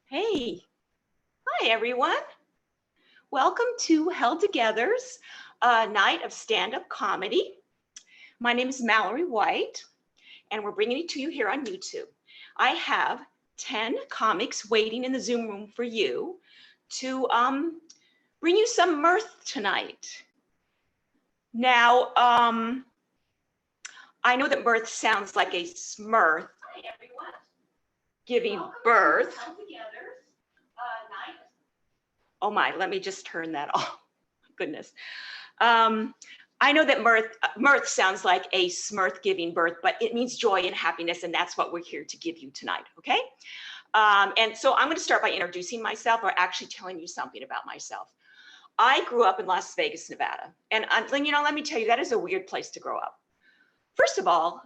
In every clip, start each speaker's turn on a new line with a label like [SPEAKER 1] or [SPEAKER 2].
[SPEAKER 1] Hey, hi everyone. Welcome to Held2gether's night of stand-up comedy. My name is Mallory White, and we're bringing it to you here on YouTube. I have 10 comics waiting in the Zoom room for you to bring you some mirth tonight. Now, I know that mirth sounds like a smurf. Hi everyone. Giving birth. Oh my, let me just turn that off. Goodness. I know that mirth sounds like a smurf giving birth, but it means joy and happiness, and that's what we're here to give you tonight, okay? And so I'm going to start by introducing myself, or actually telling you something about myself. I grew up in Las Vegas, Nevada, and let me tell you, that is a weird place to grow up. First of all,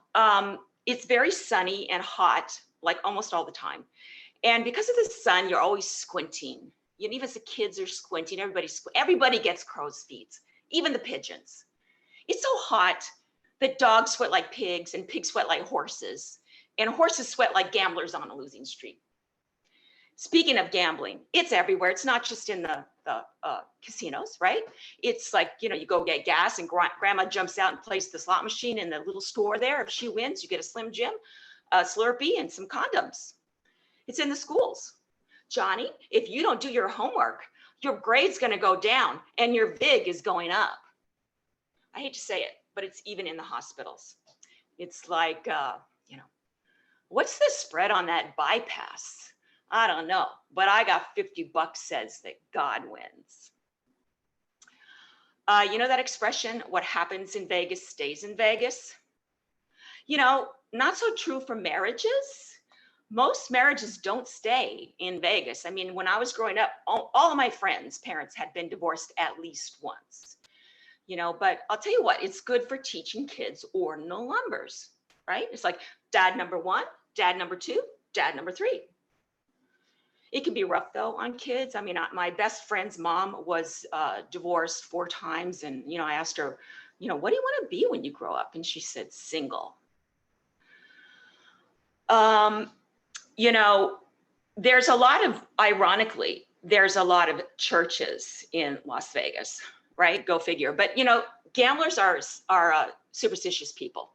[SPEAKER 1] it's very sunny and hot, like almost all the time. And because of the sun, you're always squinting. Even as the kids are squinting, everybody gets crow's feet, even the pigeons. It's so hot that dogs sweat like pigs and pigs sweat like horses, and horses sweat like gamblers on a losing streak. Speaking of gambling, it's everywhere. It's not just in the casinos, right? It's like, you go get gas and grandma jumps out and plays the slot machine in the little store there. If she wins, you get a Slim Jim, a Slurpee, and some condoms. It's in the schools. Johnny, if you don't do your homework, your grade's going to go down and your VIG is going up. I hate to say it, but it's even in the hospitals. It's like, what's the spread on that bypass? I don't know, but I got $50 says that God wins. You know that expression, what happens in Vegas stays in Vegas? Not so true for marriages. Most marriages don't stay in Vegas. I mean, when I was growing up, all of my friends' parents had been divorced at least once, but I'll tell you what, it's good for teaching kids ordinal numbers, right? It's like dad number 1, dad number 2, dad number 3. It can be rough though on kids. I mean, my best friend's mom was divorced 4 times. And, I asked her, what do you want to be when you grow up? And she said, single. There's a lot of churches in Las Vegas, right? Go figure. But, gamblers are superstitious people,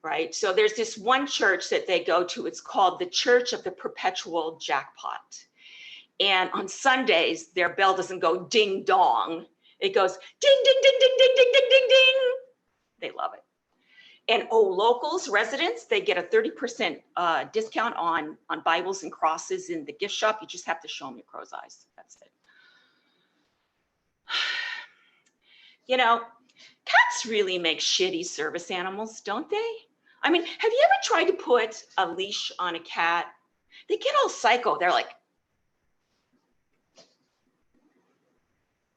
[SPEAKER 1] right? So there's this one church that they go to. It's called the Church of the Perpetual Jackpot. And on Sundays, their bell doesn't go ding dong. It goes ding, ding, ding, ding, ding, ding, ding, ding, ding. They love it. And locals, residents, they get a 30% discount on Bibles and crosses in the gift shop. You just have to show them your crow's eyes. That's it. Cats really make shitty service animals, don't they? I mean, have you ever tried to put a leash on a cat? They get all psycho. They're like,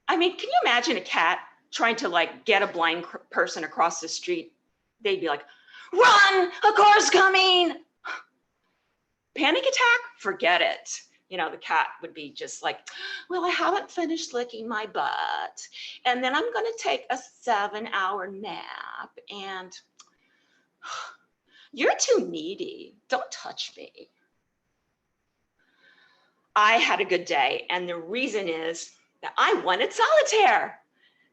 [SPEAKER 1] I mean, can you imagine a cat trying to get a blind person across the street? They'd be like, run, a car's coming. Panic attack? Forget it. The cat would be just like, well, I haven't finished licking my butt. And then I'm going to take a 7-hour nap. And you're too needy. Don't touch me. I had a good day. And the reason is that I won at solitaire.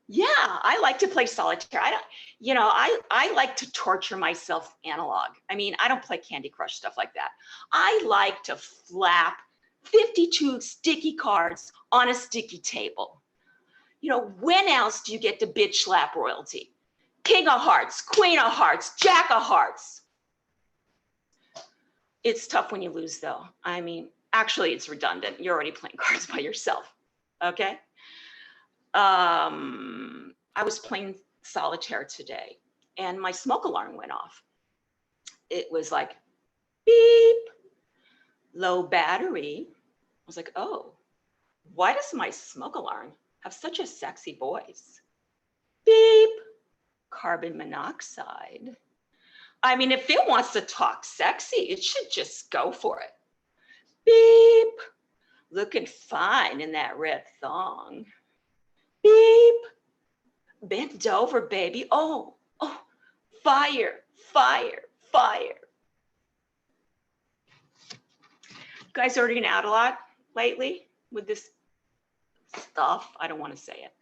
[SPEAKER 1] Yeah, I like to play solitaire. I like to torture myself analog. I mean, I don't play Candy Crush, stuff like that. I like to flap 52 sticky cards on a sticky table. When else do you get to bitch slap royalty? King of hearts, queen of hearts, jack of hearts. It's tough when you lose though. I mean, actually it's redundant. You're already playing cards by yourself, okay? I was playing solitaire today and my smoke alarm went off. It was like, beep, low battery. I was like, oh, why does my smoke alarm have such a sexy voice? Beep, carbon monoxide. I mean, if it wants to talk sexy, it should just go for it. Beep, looking fine in that red thong. Beep, bend over, baby. Oh, fire, fire, fire. guys ordering out a lot lately with this stuff? I don't want to say it.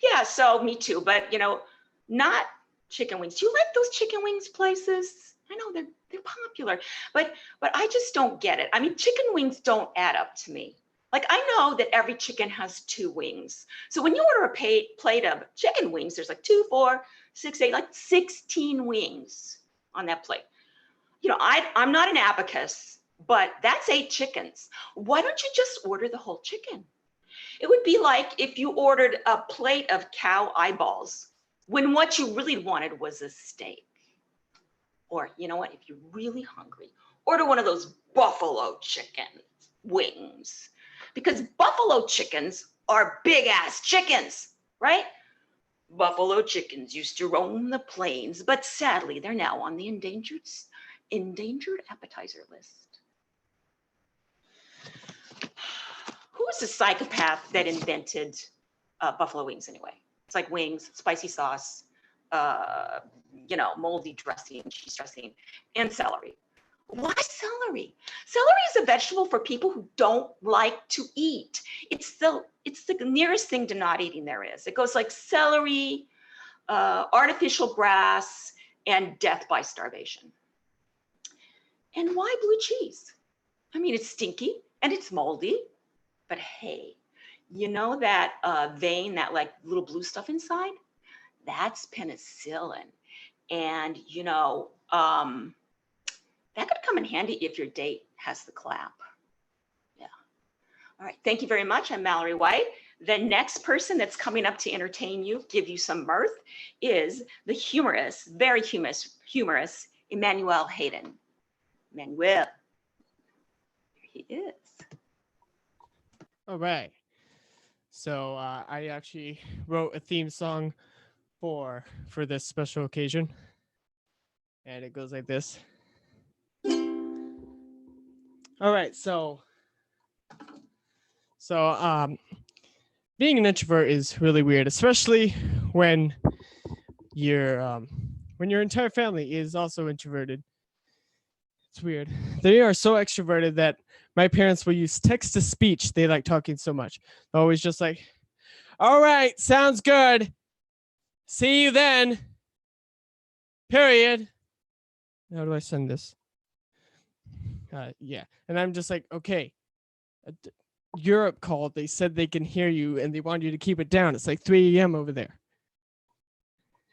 [SPEAKER 1] Yeah, so me too. But not chicken wings. Do you like those chicken wings places? I know they're popular, but I just don't get it. I mean, chicken wings don't add up to me. Like, I know that every chicken has 2 wings. So when you order a plate of chicken wings, there's like 2, 4, 6, 8, like 16 wings on that plate. I'm not an abacus, but that's 8 chickens. Why don't you just order the whole chicken? It would be like if you ordered a plate of cow eyeballs when what you really wanted was a steak. Or you know what, if you're really hungry, order one of those buffalo chicken wings, because buffalo chickens are big ass chickens, right? Buffalo chickens used to roam the plains, but sadly they're now on the endangered appetizer list. Who was the psychopath that invented buffalo wings anyway? It's like wings, spicy sauce, moldy dressing, cheese dressing, and celery. Why celery? Celery is a vegetable for people who don't like to eat. It's the nearest thing to not eating there is. It goes like celery, artificial grass, and death by starvation. And why blue cheese? I mean, it's stinky and it's moldy, but hey, you know that vein, that like little blue stuff inside? That's penicillin. And that could come in handy if your date has the clap. Yeah. All right. Thank you very much. I'm Mallory White. The next person that's coming up to entertain you, give you some mirth, is the humorous, very humorous Emmanuel Hayden. Emmanuel. Here he is.
[SPEAKER 2] All right. So I actually wrote a theme song for this special occasion, and it goes like this. All right, so being an introvert is really weird, especially when your entire family is also introverted. It's weird. They are so extroverted that my parents will use text to speech. They like talking so much. They're always just like, "All right, sounds good. See you then. Period." How do I send this? Yeah. And I'm just like, okay. Europe called. They said they can hear you and they want you to keep it down. It's like 3 a.m. over there.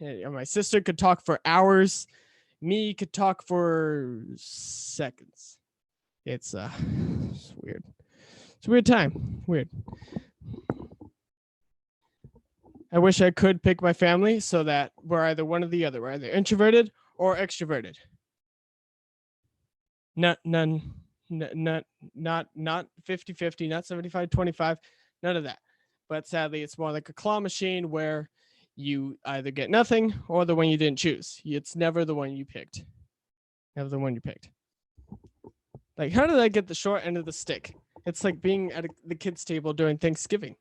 [SPEAKER 2] And my sister could talk for hours. Me could talk for seconds. It's weird. It's a weird time. Weird. I wish I could pick my family so that we're either one or the other. We're either introverted or extroverted. Not 50-50, not 75-25, none of that. But sadly, it's more like a claw machine where you either get nothing or the one you didn't choose. It's never the one you picked. Never the one you picked. Like, how did I get the short end of the stick? It's like being at the kids' table during Thanksgiving.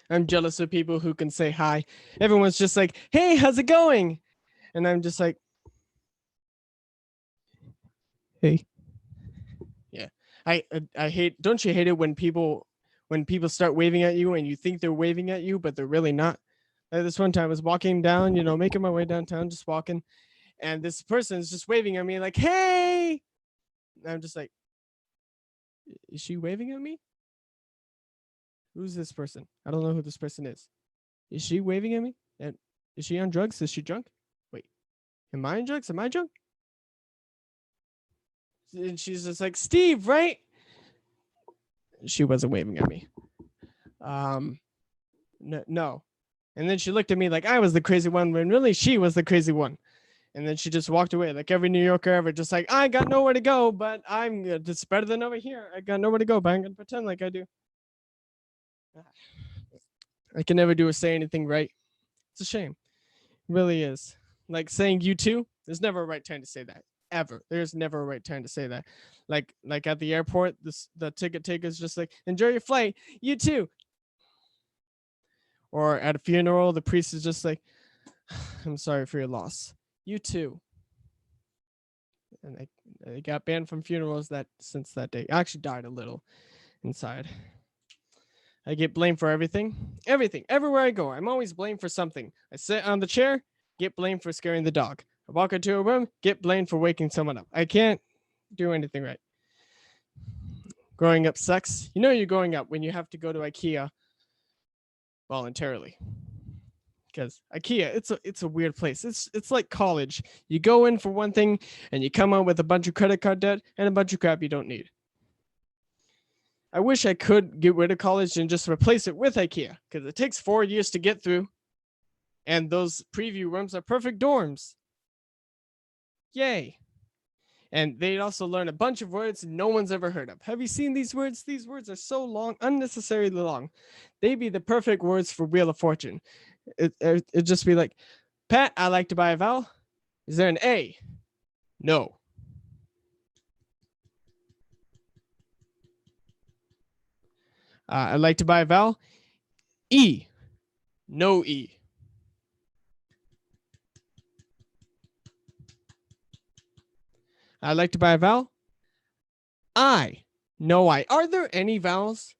[SPEAKER 2] I'm jealous of people who can say hi. Everyone's just like, "Hey, how's it going?" And I'm just like, "Hey." Yeah. I hate, don't you hate it when people start waving at you and you think they're waving at you, but they're really not? Like this one time I was walking down, making my way downtown, just walking, and this person is just waving at me like, "Hey." And I'm just like, is she waving at me? Who's this person? I don't know who this person is. Is she waving at me? And is she on drugs? Is she drunk? Wait, am I on drugs? Am I drunk? And she's just like, "Steve, right?" She wasn't waving at me. No. And then she looked at me like I was the crazy one when really she was the crazy one. And then she just walked away like every New Yorker ever, just like, "I got nowhere to go, but it's better than over here. I got nowhere to go, but I'm going to pretend like I do." I can never do or say anything right. It's a shame. It really is. Like saying "you too." There's never a right time to say that. Ever. There's never a right time to say that. Like at the airport, the ticket taker's just like, "Enjoy your flight. You too." Or at a funeral, the priest is just like, "I'm sorry for your loss. You too." And I got banned from funerals since that day. I actually died a little inside. I get blamed for everything. Everything. Everywhere I go, I'm always blamed for something. I sit on the chair, get blamed for scaring the dog. I walk into a room, get blamed for waking someone up. I can't do anything right. Growing up sucks. You know you're growing up when you have to go to IKEA voluntarily. Because IKEA, it's a weird place. It's like college. You go in for one thing and you come out with a bunch of credit card debt and a bunch of crap you don't need. I wish I could get rid of college and just replace it with IKEA, because it takes 4 years to get through. And those preview rooms are perfect dorms. Yay. And they'd also learn a bunch of words no one's ever heard of. Have you seen these words? These words are so long, unnecessarily long. They'd be the perfect words for Wheel of Fortune. It'd just be like, Pat, I like to buy a vowel. Is there an A? No. I'd like to buy a vowel. E. No E. I'd like to buy a vowel. I. No I. Are there any vowels?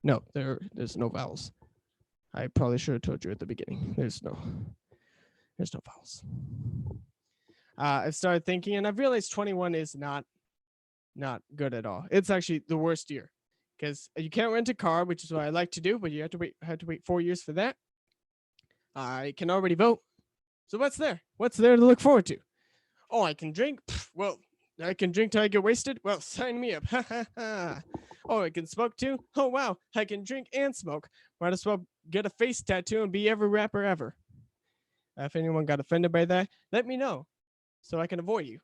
[SPEAKER 2] No, there's no vowels. I probably should have told you at the beginning. There's no vowels. I've started thinking, and I've realized 21 is not good at all. It's actually the worst year, because you can't rent a car, which is what I like to do, but you have to wait 4 years for that. I can already vote. So what's there? What's there to look forward to? Oh, I can drink? Well, I can drink till I get wasted? Well, sign me up. Oh, I can smoke too? Oh, wow. I can drink and smoke. Might as well get a face tattoo and be every rapper ever. If anyone got offended by that, let me know so I can avoid you.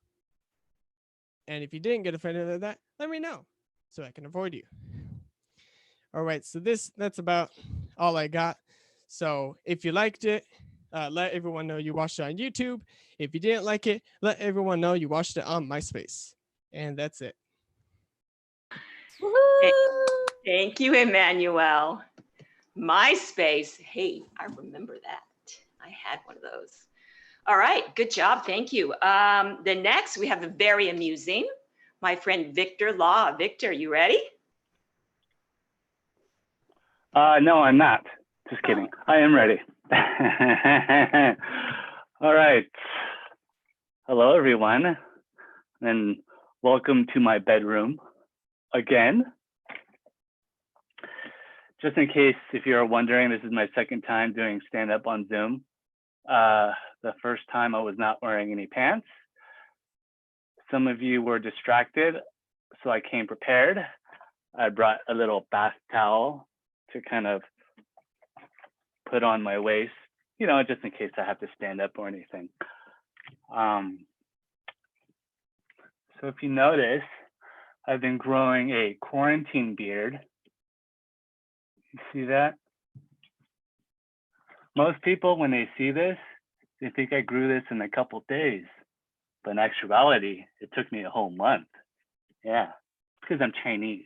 [SPEAKER 2] And if you didn't get offended by that, let me know so I can avoid you. All right, so that's about all I got. So if you liked it, let everyone know you watched it on YouTube. If you didn't like it, let everyone know you watched it on MySpace. And that's it.
[SPEAKER 1] Thank you, Emmanuel. MySpace. Hey, I remember that. I had one of those. All right, good job. Thank you. The next, we have the very amusing, my friend Victor Law. Victor, you ready?
[SPEAKER 3] No, I'm not. Just kidding. I am ready. All right. Hello, everyone, and welcome to my bedroom again. Just in case, if you're wondering, this is my second time doing stand-up on Zoom. The first time I was not wearing any pants. Some of you were distracted, so I came prepared. I brought a little bath towel to kind of put on my waist, you know, just in case I have to stand up or anything. So if you notice, I've been growing a quarantine beard. You see that? Most people, when they see this, they think I grew this in a couple days. But in actuality, it took me a whole month. Yeah, because I'm Chinese.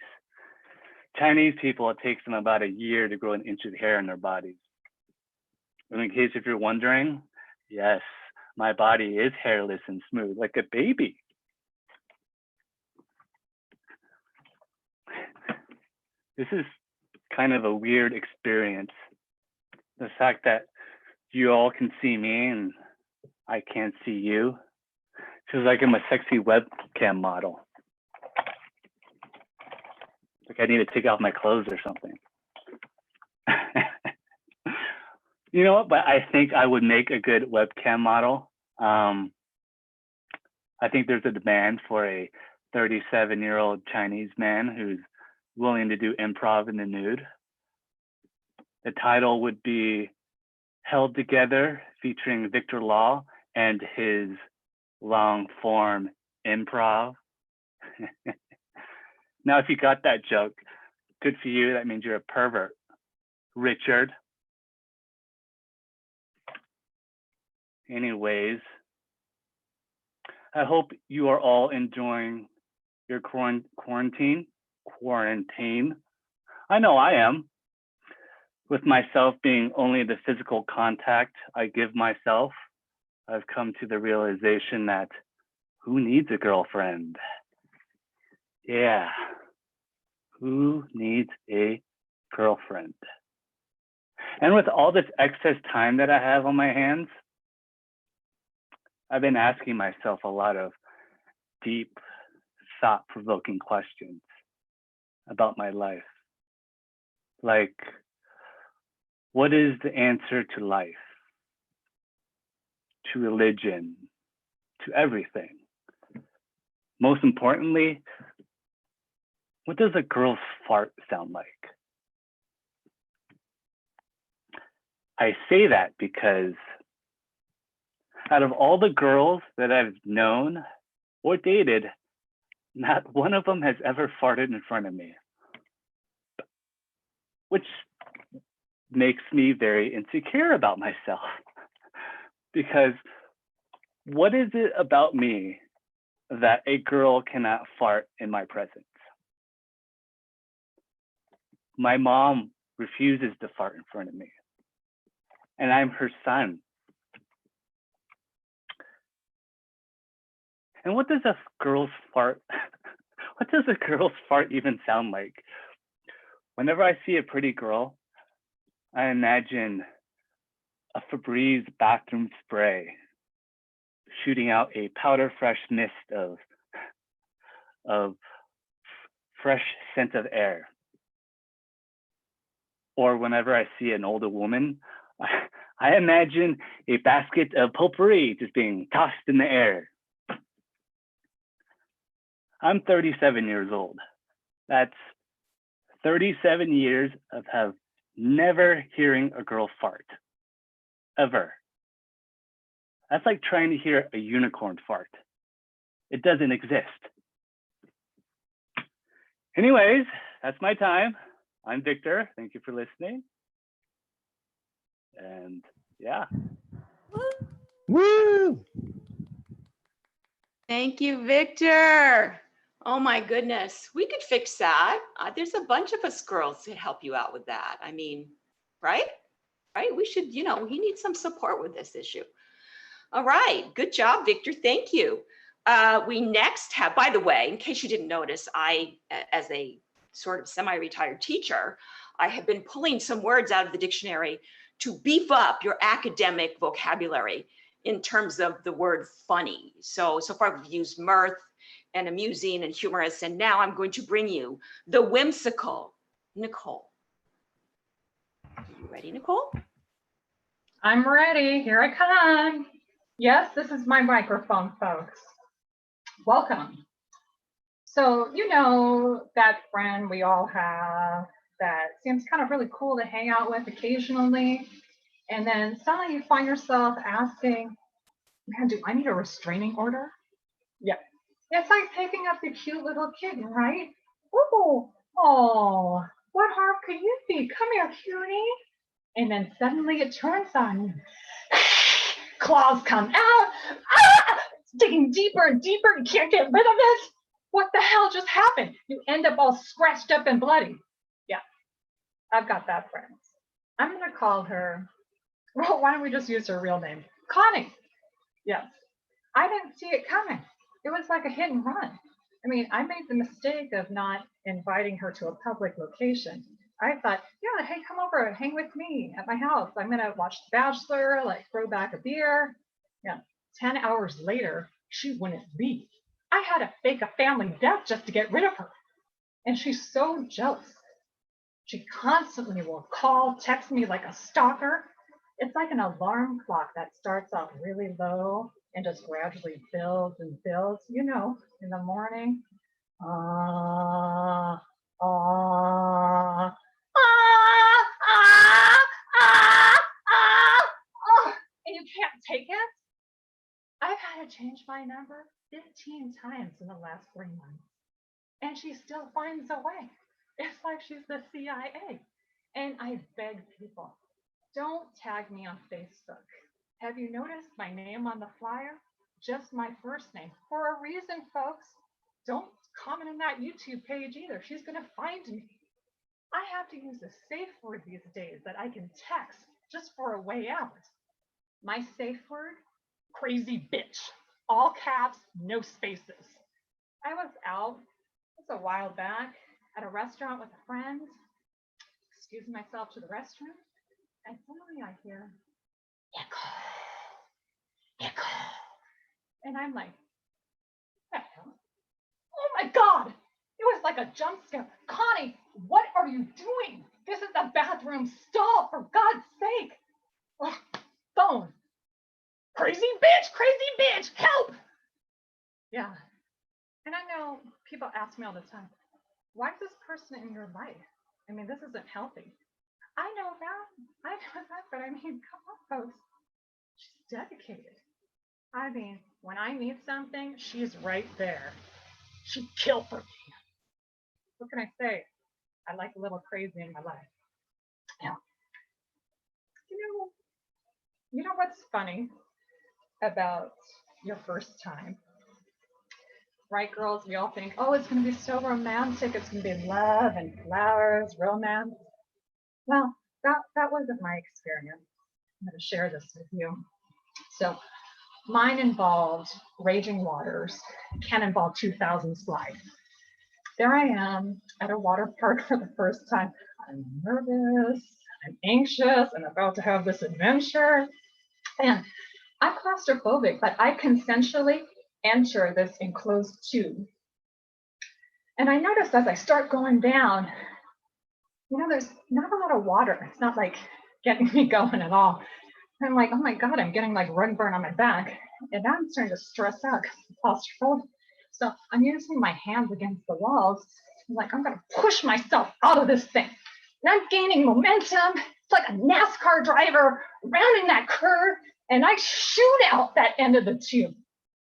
[SPEAKER 3] Chinese people, it takes them about a year to grow an inch of hair in their bodies. And in case if you're wondering, yes, my body is hairless and smooth, like a baby. This is kind of a weird experience. The fact that you all can see me and I can't see you. Feels like I'm a sexy webcam model. Like I need to take off my clothes or something. You know what? But I think I would make a good webcam model. I think there's a demand for a 37-year-old Chinese man who's willing to do improv in the nude. The title would be Held Together, featuring Victor Law and his long form improv. Now, if you got that joke, good for you. That means you're a pervert. Richard. Anyways, I hope you are all enjoying your quarantine. I know I am. With myself being only the physical contact I give myself, I've come to the realization that Who needs a girlfriend? Yeah, who needs a girlfriend? And with all this excess time that I have on my hands, I've been asking myself a lot of deep, thought-provoking questions about my life. Like, what is the answer to life, to religion, to everything? Most importantly, what does a girl's fart sound like? I say that because out of all the girls that I've known or dated, not one of them has ever farted in front of me, which makes me very insecure about myself. Because what is it about me that a girl cannot fart in my presence? My mom refuses to fart in front of me, and I'm her son. And what does a girl's fart, what does a girl's fart even sound like? Whenever I see a pretty girl, I imagine a Febreze bathroom spray shooting out a powder fresh mist of fresh scent of air. Or whenever I see an older woman, I imagine a basket of potpourri just being tossed in the air. I'm 37 years old. That's 37 years of never hearing a girl fart, ever. That's like trying to hear a unicorn fart. It doesn't exist. Anyways, that's my time. I'm Victor. Thank you for listening. And yeah.
[SPEAKER 2] Woo!
[SPEAKER 1] Thank you, Victor. Oh my goodness, we could fix that. There's a bunch of us girls to help you out with that. I mean, right? Right? We should, you know, he needs some support with this issue. All right, good job, Victor. Thank you. We next have, by the way, in case you didn't notice, I, as a sort of semi-retired teacher, I have been pulling some words out of the dictionary to beef up your academic vocabulary in terms of the word funny. So far we've used mirth and amusing and humorous, and now I'm going to bring you the whimsical. Nicole. Are you ready, Nicole?
[SPEAKER 4] I'm ready. Here I come. Yes, this is my microphone, folks. Welcome. So, you know that friend we all have that seems kind of really cool to hang out with occasionally, and then suddenly you find yourself asking, man, do I need a restraining order? Yeah. It's like picking up the cute little kitten, right? Oh, what harm could you be? Come here, cutie. And then suddenly it turns on you. Claws come out. Ah! It's digging deeper and deeper. You can't get rid of it. What the hell just happened? You end up all scratched up and bloody. Yeah, I've got that friend. I'm going to call her, well, why don't we just use her real name? Connie. Yes. I didn't see it coming. It was like a hit and run. I mean, I made the mistake of not inviting her to a public location. I thought, yeah, hey, come over, hang with me at my house. I'm gonna watch The Bachelor, like throw back a beer. Yeah, 10 hours later, she wouldn't leave. I had to fake a family death just to get rid of her. And she's so jealous. She constantly will call, text me like a stalker. It's like an alarm clock that starts off really low and just gradually builds and builds, you know, in the morning. And you can't take it. I've had to change my number 15 times in the last 3 months, and she still finds a way. It's like she's the CIA. And I beg people, don't tag me on Facebook. Have you noticed my name on the flyer? Just my first name, for a reason, folks. Don't comment on that YouTube page either. She's gonna find me. I have to use a safe word these days that I can text just for a way out. My safe word, crazy bitch. all caps, no spaces. I was out, it was a while back, at a restaurant with a friend, excusing myself to the restroom, and suddenly I hear, Nicole. And I'm like, what the hell? Oh my God! It was like a jump scare. Connie, what are you doing? This is the bathroom stall, for God's sake. Ugh, phone. Crazy bitch, help! Yeah. And I know people ask me all the time, why is this person in your life? I mean, this isn't healthy. I know that, but I mean, come on, folks. She's dedicated. I mean, when I need something, she's right there. She'd kill for me. What can I say? I like a little crazy in my life. Yeah. You know what's funny about your first time? Right, girls? We all think, oh, it's going to be so romantic. It's going to be love and flowers, romance. Well, that wasn't my experience. I'm going to share this with you. So mine involved raging waters, Cannonball 2000 slide. There I am at a water park for the first time. I'm nervous, I'm anxious, I'm about to have this adventure. And I'm claustrophobic, but I consensually enter this enclosed tube. And I noticed as I start going down, there's not a lot of water. It's not like getting me going at all. I'm like, oh my God, I'm getting like rug burn on my back. And now I'm starting to stress out because I'm claustrophobic. So I'm using my hands against the walls. I'm like, I'm gonna push myself out of this thing. And I'm gaining momentum. It's like a NASCAR driver rounding that curve. And I shoot out that end of the tube.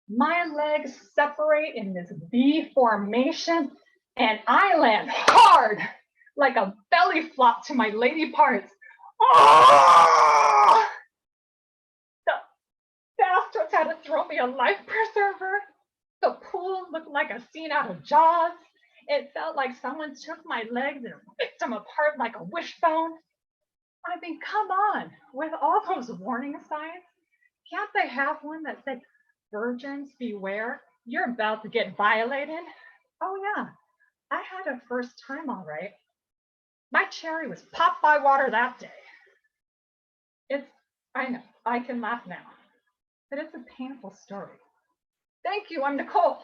[SPEAKER 4] My legs separate in this V formation. And I land hard, like a belly flop to my lady parts. Oh! The bastards had to throw me a life preserver. The pool looked like a scene out of Jaws. It felt like someone took my legs and ripped them apart like a wishbone. I mean, come on, with all those warning signs, can't they have one that said, virgins beware, you're about to get violated? Oh yeah, I had a first time all right. My cherry was popped by water that day. I know, I can laugh now, but it's a painful story. Thank you, I'm Nicole.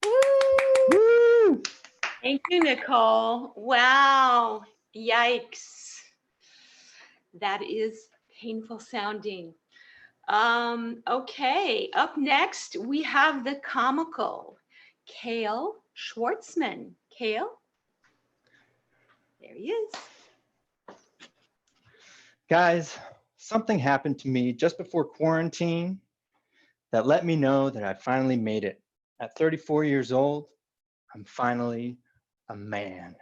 [SPEAKER 2] Woo!
[SPEAKER 1] Thank you, Nicole. Wow. Yikes. That is painful sounding. Okay, up next, we have the comical Kale Schwartzman. Kale? There he is.
[SPEAKER 5] Guys, something happened to me just before quarantine that let me know that I finally made it. At 34 years old, I'm finally a man.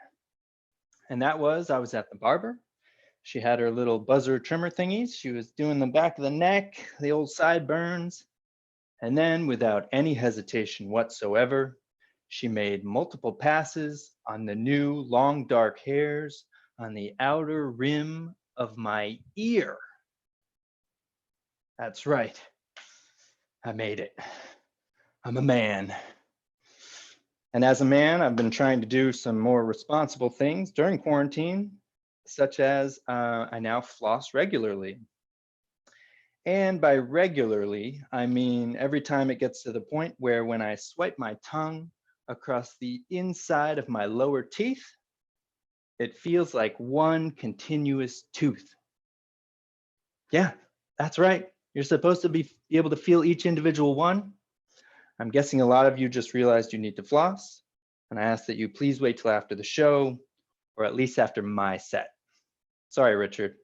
[SPEAKER 5] And that was, I was at the barber. She had her little buzzer trimmer thingies. She was doing the back of the neck, the old sideburns. And then without any hesitation whatsoever, she made multiple passes on the new long dark hairs on the outer rim of my ear. That's right. I made it. I'm a man. And as a man, I've been trying to do some more responsible things during quarantine, such as I now floss regularly. And by regularly, I mean every time it gets to the point where when I swipe my tongue across the inside of my lower teeth, it feels like one continuous tooth. Yeah, that's right. You're supposed to be able to feel each individual one. I'm guessing a lot of you just realized you need to floss, and I ask that you please wait till after the show, or at least after my set. Sorry, Richard.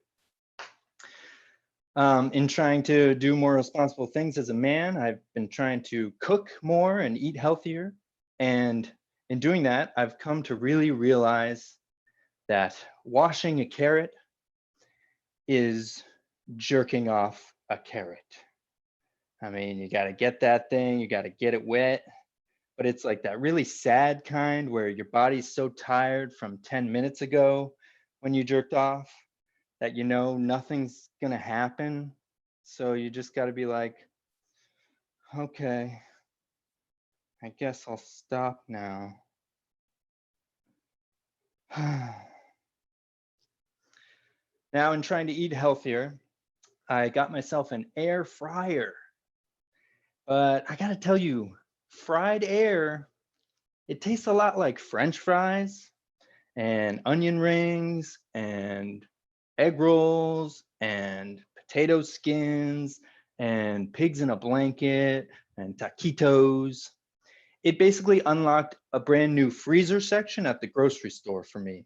[SPEAKER 5] In trying to do more responsible things as a man, I've been trying to cook more and eat healthier. And in doing that, I've come to really realize that washing a carrot is jerking off a carrot. I mean, you got to get that thing, you got to get it wet, but it's like that really sad kind where your body's so tired from 10 minutes ago when you jerked off that you know nothing's going to happen So you just got to be like, okay, I guess I'll stop now. Now, in trying to eat healthier, I got myself an air fryer. But I gotta tell you, fried air, it tastes a lot like French fries and onion rings and egg rolls and potato skins and pigs in a blanket and taquitos. It basically unlocked a brand new freezer section at the grocery store for me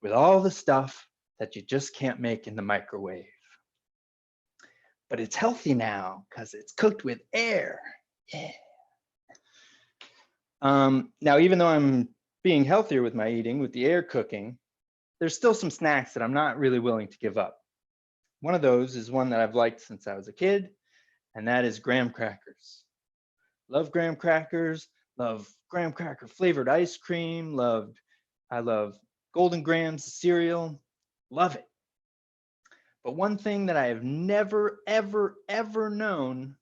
[SPEAKER 5] with all the stuff that you just can't make in the microwave. But it's healthy now because it's cooked with air. Yeah. Now, even though I'm being healthier with my eating, with the air cooking, there's still some snacks that I'm not really willing to give up. One of those is one that I've liked since I was a kid, and that is graham crackers. Love graham crackers, love graham cracker flavored ice cream, I love Golden Grahams cereal, love it. But one thing that I have never, ever, ever known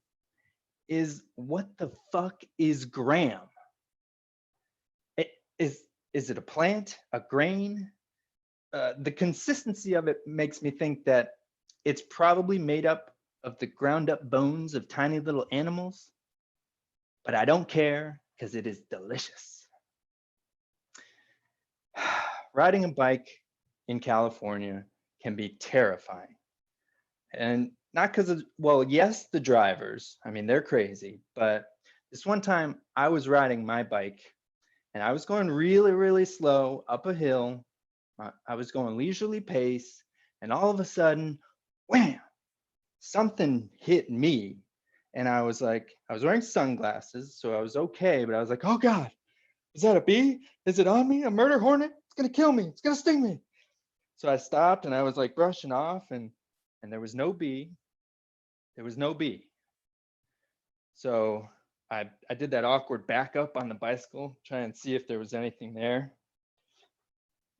[SPEAKER 5] is what the fuck is graham? Is it a plant, a grain? The consistency of it makes me think that it's probably made up of the ground up bones of tiny little animals, but I don't care because it is delicious. Riding a bike in California can be terrifying. And not because of, well, yes, the drivers, I mean, they're crazy, but this one time I was riding my bike and I was going really, really slow up a hill. I was going leisurely pace, and all of a sudden, wham, something hit me. And I was wearing sunglasses, so I was okay, but I was like, oh God, is that a bee? Is it on me? A murder hornet? It's gonna kill me. It's gonna sting me. So I stopped and I was like brushing off, and there was no bee. There was no bee. So I did that awkward backup on the bicycle, try and see if there was anything there.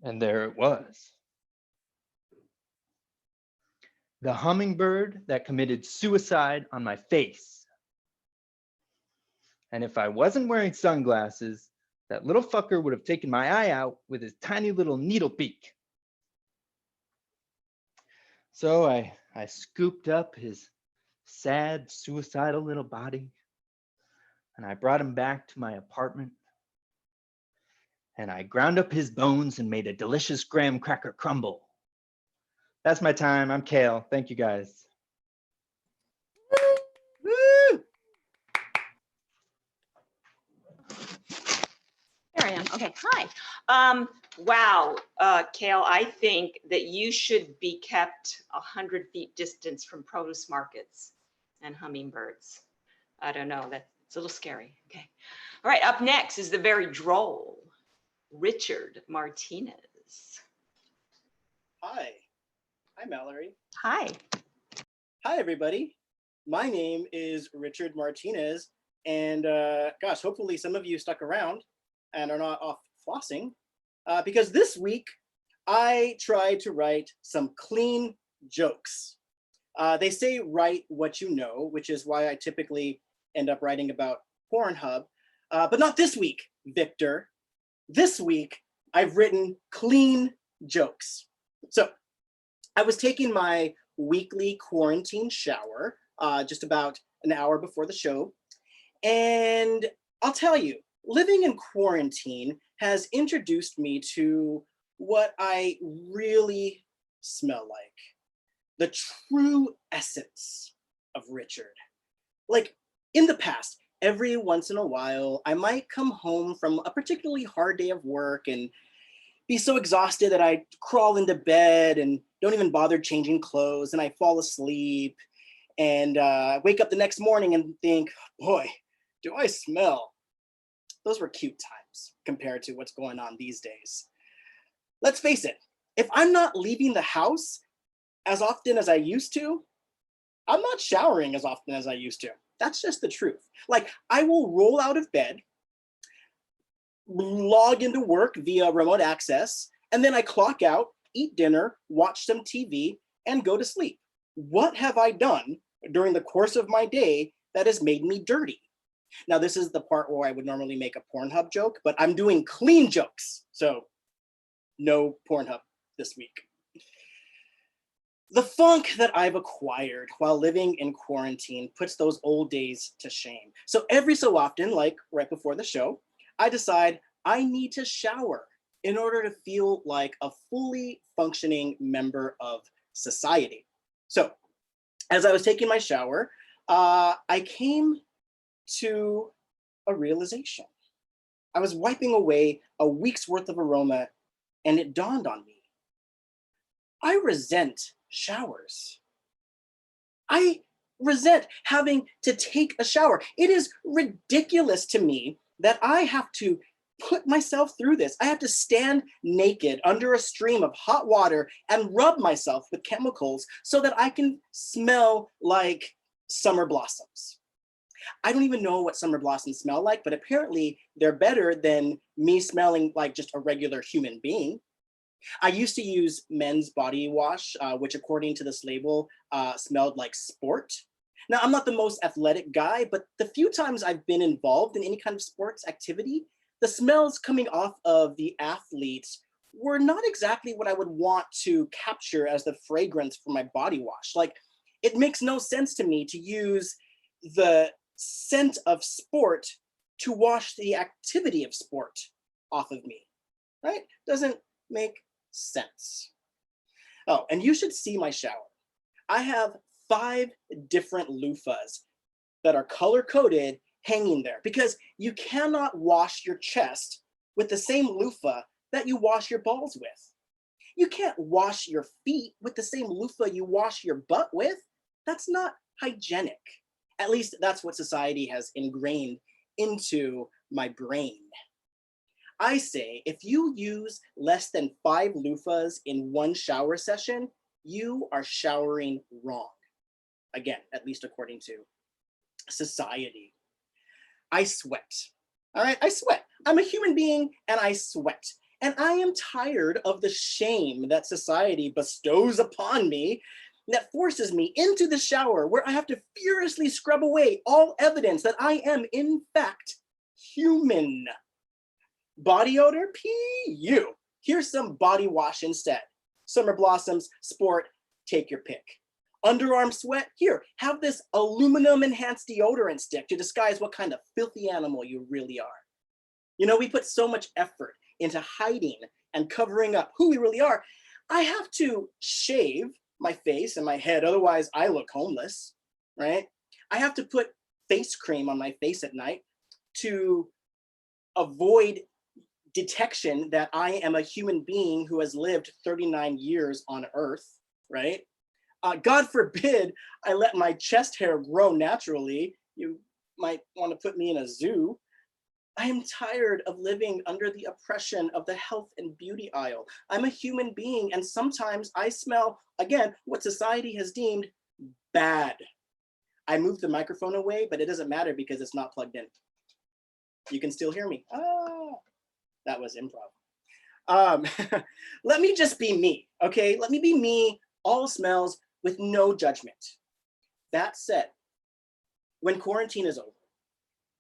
[SPEAKER 5] And there it was. The hummingbird that committed suicide on my face. And if I wasn't wearing sunglasses, that little fucker would have taken my eye out with his tiny little needle beak. So I scooped up his sad, suicidal little body, and I brought him back to my apartment, and I ground up his bones and made a delicious graham cracker crumble. That's my time. I'm Kale. Thank you, guys.
[SPEAKER 1] Woo! There I am. Okay. Hi. Wow, Kale, I think that you should be kept 100 feet distance from produce markets and hummingbirds. I don't know. That's a little scary. Okay. All right. Up next is the very droll Richard Martinez.
[SPEAKER 6] Hi. Hi, Mallory.
[SPEAKER 1] Hi.
[SPEAKER 6] Hi, everybody. My name is Richard Martinez, and gosh, hopefully some of you stuck around and are not off flossing, because this week I tried to write some clean jokes. They say write what you know, which is why I typically end up writing about Pornhub, but not this week, Victor. This week, I've written clean jokes. So I was taking my weekly quarantine shower just about an hour before the show. And I'll tell you, living in quarantine has introduced me to what I really smell like. The true essence of Richard. Like in the past, every once in a while, I might come home from a particularly hard day of work and be so exhausted that I crawl into bed and don't even bother changing clothes, and I fall asleep and wake up the next morning and think, boy, do I smell. Those were cute times compared to what's going on these days. Let's face it, if I'm not leaving the house as often as I used to, I'm not showering as often as I used to. That's just the truth. Like, I will roll out of bed, log into work via remote access, and then I clock out, eat dinner, watch some TV, and go to sleep. What have I done during the course of my day that has made me dirty. Now, this is the part where I would normally make a Pornhub joke, but I'm doing clean jokes. So no Pornhub this week. The funk that I've acquired while living in quarantine puts those old days to shame. So every so often, like right before the show, I decide I need to shower in order to feel like a fully functioning member of society. So as I was taking my shower, I came to a realization. I was wiping away a week's worth of aroma, and it dawned on me. I resent showers. I resent having to take a shower. It is ridiculous to me that I have to put myself through this. I have to stand naked under a stream of hot water and rub myself with chemicals so that I can smell like summer blossoms. I don't even know what summer blossoms smell like, but apparently they're better than me smelling like just a regular human being. I used to use men's body wash, which according to this label, smelled like sport. Now, I'm not the most athletic guy, but the few times I've been involved in any kind of sports activity, the smells coming off of the athletes were not exactly what I would want to capture as the fragrance for my body wash. Like, it makes no sense to me to use the scent of sport to wash the activity of sport off of me, right? Doesn't make sense. Oh, and you should see my shower. I have 5 different loofahs that are color-coded hanging there because you cannot wash your chest with the same loofah that you wash your balls with. You can't wash your feet with the same loofah you wash your butt with. That's not hygienic. At least that's what society has ingrained into my brain. I say, if you use less than 5 loofahs in one shower session, you are showering wrong. Again, at least according to society. I sweat. All right, I sweat. I'm a human being and I sweat. And I am tired of the shame that society bestows upon me that forces me into the shower where I have to furiously scrub away all evidence that I am in fact human. Body odor, PU. Here's some body wash instead. Summer blossoms, sport, take your pick. Underarm sweat, here, have this aluminum enhanced deodorant stick to disguise what kind of filthy animal you really are. You know, we put so much effort into hiding and covering up who we really are. I have to shave my face and my head, otherwise I look homeless, right? I have to put face cream on my face at night to avoid detection that I am a human being who has lived 39 years on Earth, right? God forbid I let my chest hair grow naturally. You might want to put me in a zoo. I am tired of living under the oppression of the health and beauty aisle. I'm a human being, and sometimes I smell, again, what society has deemed bad. I moved the microphone away, but it doesn't matter because it's not plugged in. You can still hear me. That was improv. Let me just be me, okay? Let me be me, all smells, with no judgment. That said, when quarantine is over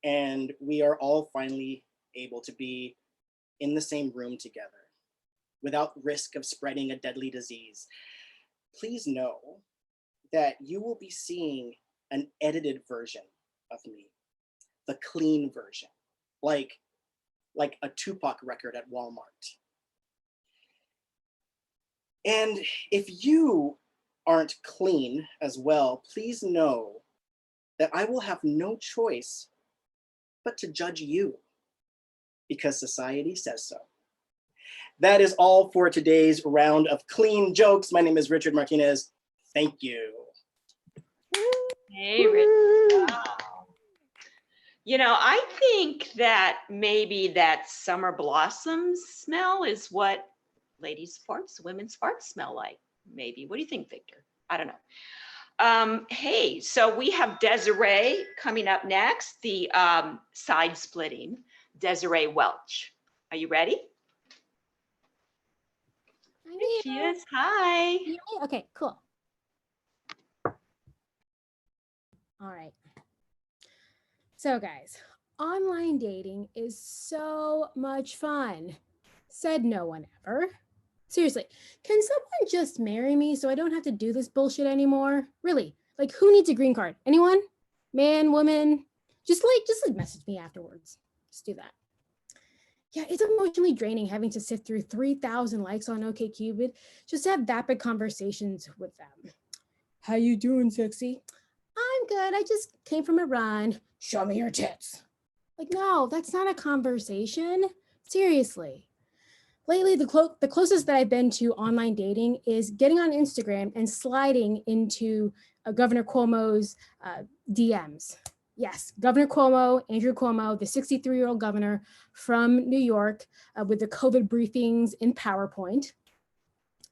[SPEAKER 6] and we are all finally able to be in the same room together without risk of spreading a deadly disease, please know that you will be seeing an edited version of me, the clean version, like a Tupac record at Walmart. And if you aren't clean as well, please know that I will have no choice but to judge you because society says so. That is all for today's round of clean jokes. My name is Richard Martinez. Thank you.
[SPEAKER 1] Hey, Rich. Wow. You know, I think that maybe that summer blossoms smell is what ladies' farts, women's farts smell like. Maybe. What do you think, Victor? I don't know. Hey, so we have Desiree coming up next, the side splitting Desiree Welch. Are you ready?
[SPEAKER 7] I'm
[SPEAKER 1] There she
[SPEAKER 7] here.
[SPEAKER 1] is. Hi.
[SPEAKER 7] Yay. Okay, cool. All right. So, guys, online dating is so much fun. Said no one ever. Seriously, can someone just marry me so I don't have to do this bullshit anymore? Really? Like, who needs a green card? Anyone? Man, woman? Just message me afterwards. Just do that. Yeah, it's emotionally draining having to sift through 3,000 likes on OkCupid just to have vapid conversations with them. How you doing, sexy? I'm good. I just came from a run. Show me your tits. Like, no, that's not a conversation. Seriously. Lately, the closest that I've been to online dating is getting on Instagram and sliding into Governor Cuomo's DMs. Yes, Governor Cuomo, Andrew Cuomo, the 63-year-old governor from New York with the COVID briefings in PowerPoint.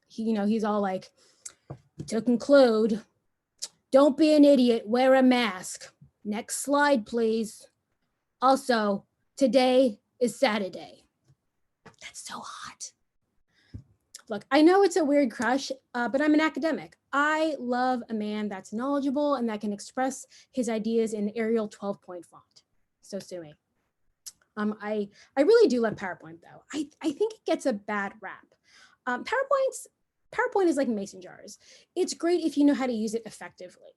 [SPEAKER 7] He's all like, to conclude, don't be an idiot, wear a mask. Next slide, please. Also, today is Saturday. That's so hot. Look, I know it's a weird crush, but I'm an academic. I love a man that's knowledgeable and that can express his ideas in Arial 12-point font. So sue me. I really do love PowerPoint though. I think it gets a bad rap. PowerPoint is like mason jars. It's great if you know how to use it effectively.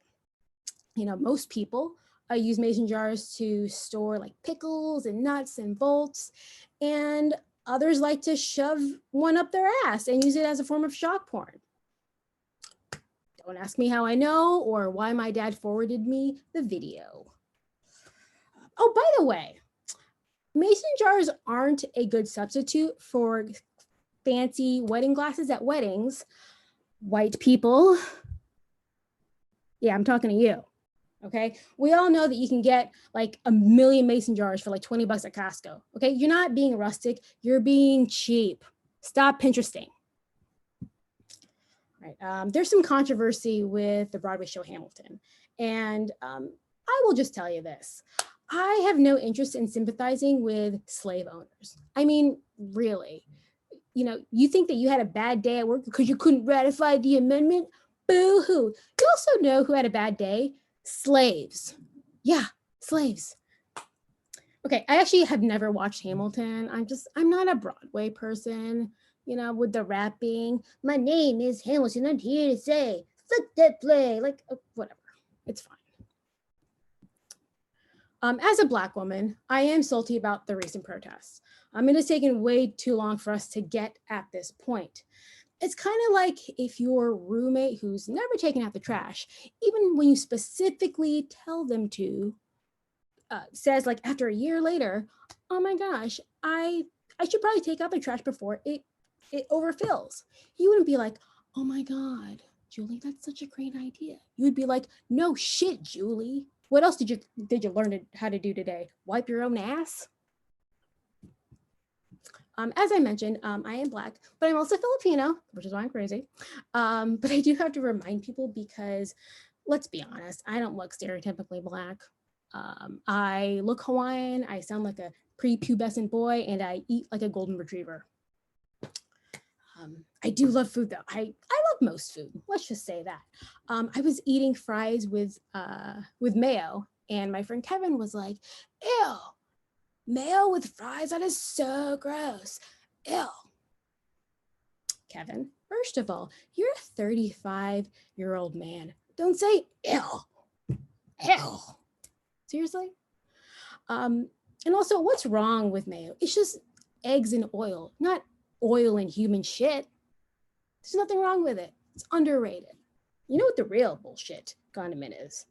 [SPEAKER 7] Most people use mason jars to store like pickles and nuts and bolts, and others like to shove one up their ass and use it as a form of shock porn. Don't ask me how I know or why my dad forwarded me the video. Oh, by the way, mason jars aren't a good substitute for fancy wedding glasses at weddings. White people. Yeah, I'm talking to you. Okay, we all know that you can get like 1,000,000 mason jars for like $20 at Costco. Okay, you're not being rustic, you're being cheap. Stop Pinteresting. Right. There's some controversy with the Broadway show Hamilton, and I will just tell you this. I have no interest in sympathizing with slave owners. I mean, really, you think that you had a bad day at work because you couldn't ratify the amendment? Boo-hoo. You also know who had a bad day? Slaves. Yeah, slaves. Okay, I actually have never watched Hamilton. I'm not a Broadway person, with the rapping. My name is Hamilton. I'm here to say, fuck that play. Like, whatever. It's fine. As a Black woman, I am salty about the recent protests. It has taken way too long for us to get at this point. It's kind of like if your roommate who's never taken out the trash, even when you specifically tell them to, says like after a year later, oh my gosh, I should probably take out the trash before it overfills. You wouldn't be like, oh my God, Julie, that's such a great idea. You would be like, no shit, Julie. What else did you learn how to do today? Wipe your own ass? As I mentioned, I am Black, but I'm also Filipino, which is why I'm crazy. But I do have to remind people because, let's be honest, I don't look stereotypically Black. I look Hawaiian, I sound like a prepubescent boy, and I eat like a golden retriever. I do love food though. I love most food, let's just say that. I was eating fries with mayo, and my friend Kevin was like, ew. Mayo with fries? That is so gross. Ew. Kevin, first of all, you're a 35-year-old man. Don't say ew. Ew. Seriously? And also, what's wrong with mayo? It's just eggs and oil, not oil and human shit. There's nothing wrong with it. It's underrated. You know what the real bullshit condiment is?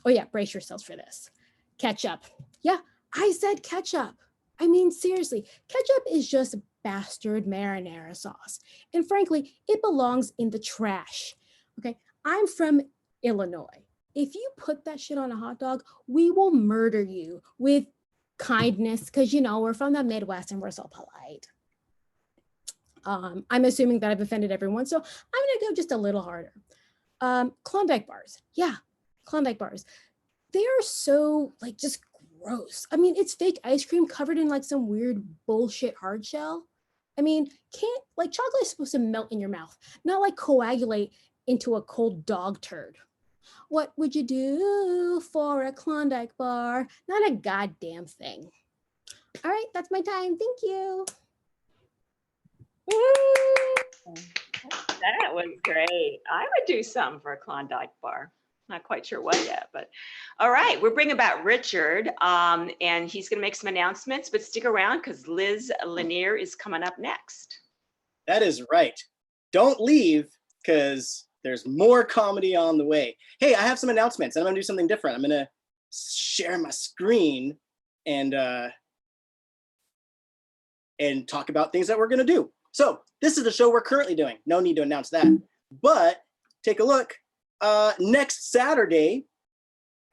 [SPEAKER 7] Oh yeah, brace yourselves for this. Ketchup. Yeah, I said ketchup. I mean, seriously, ketchup is just bastard marinara sauce. And frankly, it belongs in the trash. Okay, I'm from Illinois. If you put that shit on a hot dog, we will murder you with kindness because, we're from the Midwest and we're so polite. I'm assuming that I've offended everyone, so I'm gonna go just a little harder. Klondike bars. Yeah, Klondike bars. They are so just gross. I mean, it's fake ice cream covered in some weird bullshit hard shell. I mean, chocolate is supposed to melt in your mouth, not coagulate into a cold dog turd. What would you do for a Klondike bar? Not a goddamn thing. All right, that's my time. Thank you.
[SPEAKER 1] Woo! That was great. I would do something for a Klondike bar. Not quite sure what yet, but all right. We're bringing back Richard, and he's going to make some announcements, but stick around because Liz Lanier is coming up next.
[SPEAKER 6] That is right. Don't leave because there's more comedy on the way. Hey, I have some announcements. I'm going to do something different. I'm going to share my screen and talk about things that we're going to do. So this is the show we're currently doing. No need to announce that. But take a look. Next Saturday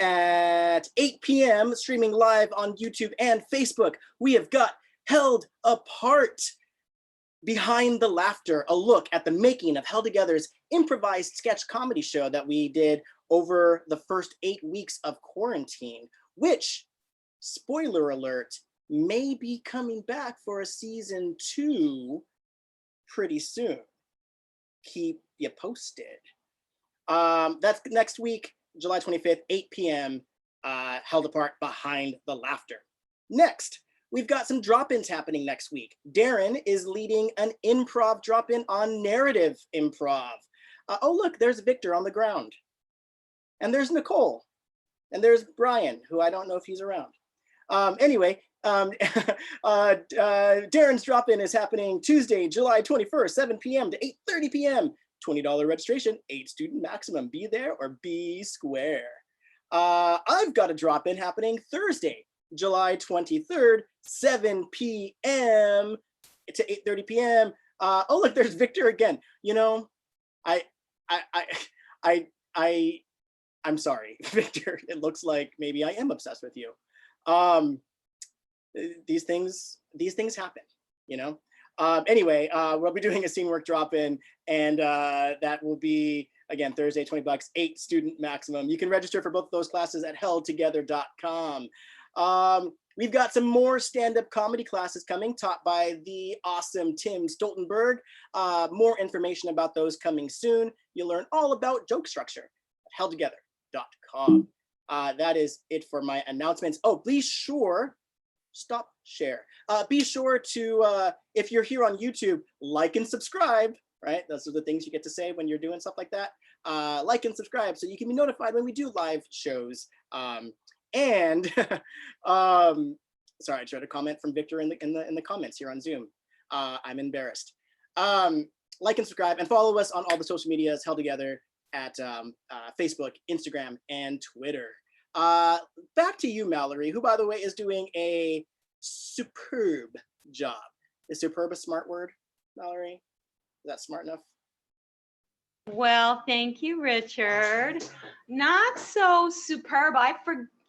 [SPEAKER 6] at 8 p.m., streaming live on YouTube and Facebook, we have got Held Apart. Behind the Laughter, a look at the making of Held2gether's improvised sketch comedy show that we did over the first 8 weeks of quarantine, which, spoiler alert, may be coming back for a season 2 pretty soon. Keep you posted. That's next week, July 25th, 8 p.m., Held Apart, Behind the Laughter. Next, we've got some drop-ins happening next week. Darren is leading an improv drop-in on narrative improv. Oh, look, there's Victor on the ground. And there's Nicole. And there's Brian, who I don't know if he's around. Anyway, Darren's drop-in is happening Tuesday, July 21st, 7 p.m. to 8:30 p.m. $20 registration, 8 student maximum. Be there or be square. I've got a drop-in happening Thursday, July 23rd, 7 p.m. to 8:30 p.m. Oh, look, there's Victor again. You know, I'm sorry, Victor. It looks like maybe I am obsessed with you. These things happen, you know. Anyway, we'll be doing a scene work drop-in, and that will be, again, Thursday, $20, 8 student maximum. You can register for both of those classes at Held2gether.com. We've got some more stand-up comedy classes coming, taught by the awesome Tim Stoltenberg. More information about those coming soon. You'll learn all about joke structure at Held2gether.com. That is it for my announcements. Oh, be sure, stop share. Be sure to, if you're here on YouTube, like and subscribe, right? Those are the things you get to say when you're doing stuff like that. Like and subscribe so you can be notified when we do live shows. And sorry, I tried to comment from Victor in the comments here on Zoom. I'm embarrassed. Like and subscribe and follow us on all the social medias, Held2gether at Facebook, Instagram, and Twitter. Back to you, Mallory, who, by the way, is doing a superb job. Is superb a smart word, Mallory? Is that smart enough?
[SPEAKER 1] Well, thank you, Richard. Not so superb.